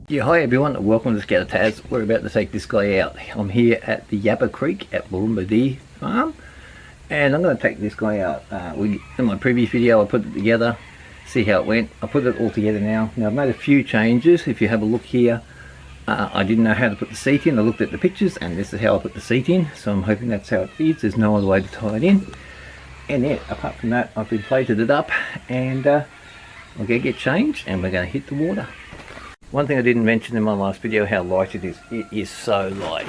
Yeah, hi everyone, welcome to Scout Taz. We're about to take this guy out. I'm here at the Yabba Creek at Burumbadi Farm, and I'm going to take this guy out. In my previous video I put it together, see how it went. I put it all together now. Now I've made a few changes. If you have a look here, I didn't know how to put the seat in. I looked at the pictures and this is how I put the seat in, so I'm hoping that's how it is. There's no other way to tie it in. And yeah, apart from that, I've inflated it up, and I'm going to get changed and we're going to hit the water. One thing I didn't mention in my last video, how light it is. It is so light.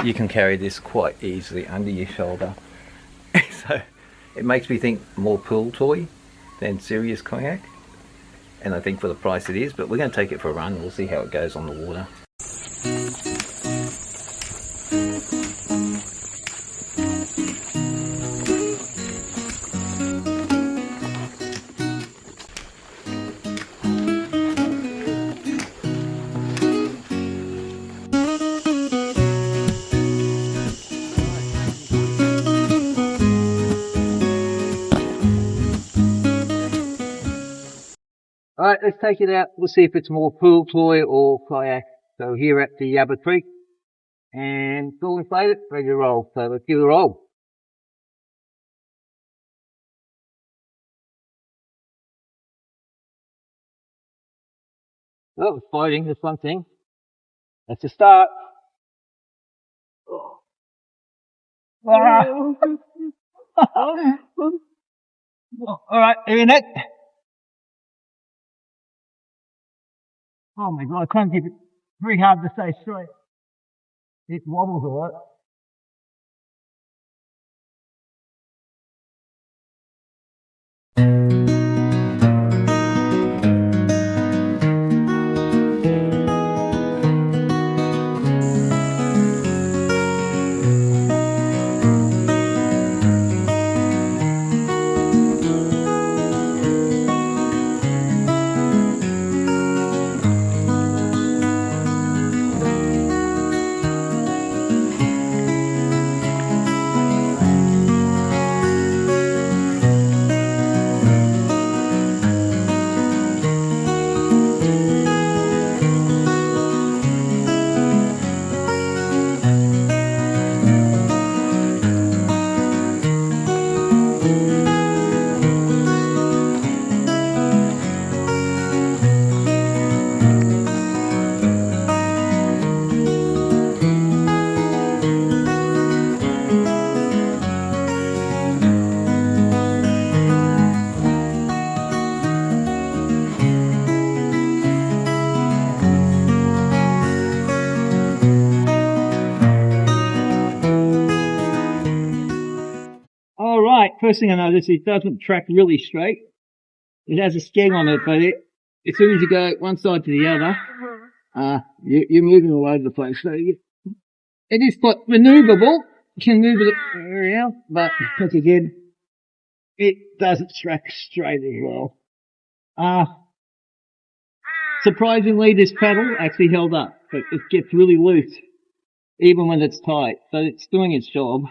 You can carry this quite easily under your shoulder. So it makes me think more pool toy than serious kayak. And I think for the price it is, but we're going to take it for a run. We'll see how it goes on the water. Alright, let's take it out. We'll see if it's more pool toy or kayak. So here at the Yabba Creek, and it's all inflated, ready to roll. So let's give it a roll. Oh, it's fighting, that's one thing. That's a start. Alright, are you in it? Oh my god, I can't keep it. Very hard to stay straight. It wobbles a lot. Alright, first thing I noticed, it doesn't track really straight. It has a skeg on it, but as soon as you go one side to the other, you're moving all over the place. So it is quite maneuverable. You can move it around, but once again, it doesn't track straight as well. Surprisingly, this paddle actually held up, but it gets really loose, even when it's tight. So it's doing its job.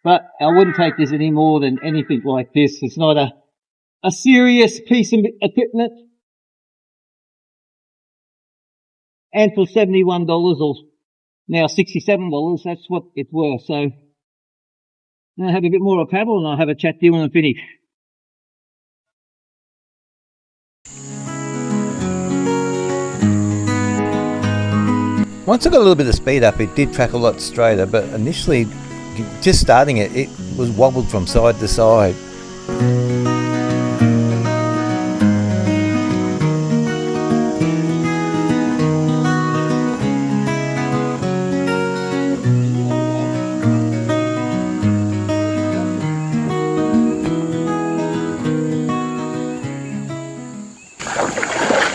But I wouldn't take this any more than anything like this. It's not a serious piece of equipment. And for $71 or now $67, that's what it's worth. So I'll have a bit more of a paddle and I'll have a chat to you when I'm finished. Once I got a little bit of speed up, it did track a lot straighter, but initially, just starting it, it was wobbled from side to side.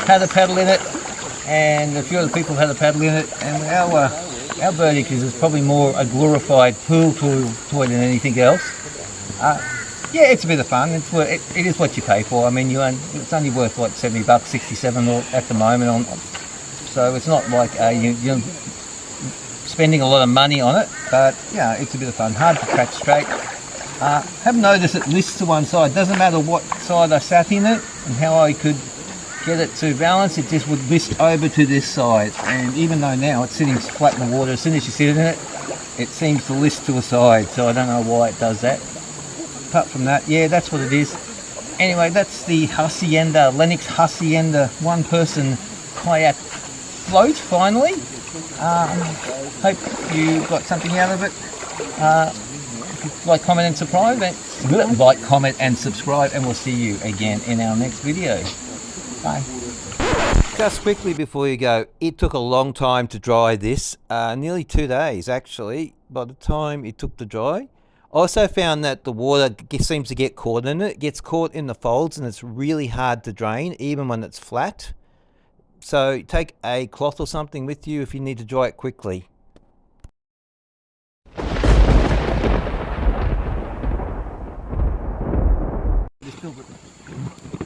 Had a paddle in it, and a few other people had a paddle in it, and our verdict is probably more a glorified pool toy than anything else. Yeah, it's a bit of fun. It is what you pay for. I mean, it's only worth what, $70, $67 at the moment. So it's not like you're spending a lot of money on it, but yeah, it's a bit of fun. Hard to track straight. Have noticed it lists to one side. Doesn't matter what side I sat in it and how I could get it to balance, it just would list over to this side. And even though now it's sitting flat in the water, as soon as you sit in it, it seems to list to a side. So I don't know why it does that. Apart from that, yeah, that's what it is. Anyway, that's the Hacienda, Lennox Hacienda one-person kayak float, finally. Hope you got something out of it. Like, comment and subscribe. Like, comment and subscribe, and we'll see you again in our next video. Bye. Just quickly before you go, it took a long time to dry this, nearly 2 days actually, by the time it took to dry. I also found that the water seems to get caught in it. It gets caught in the folds and it's really hard to drain, even when it's flat. So take a cloth or something with you if you need to dry it quickly. Just filled it.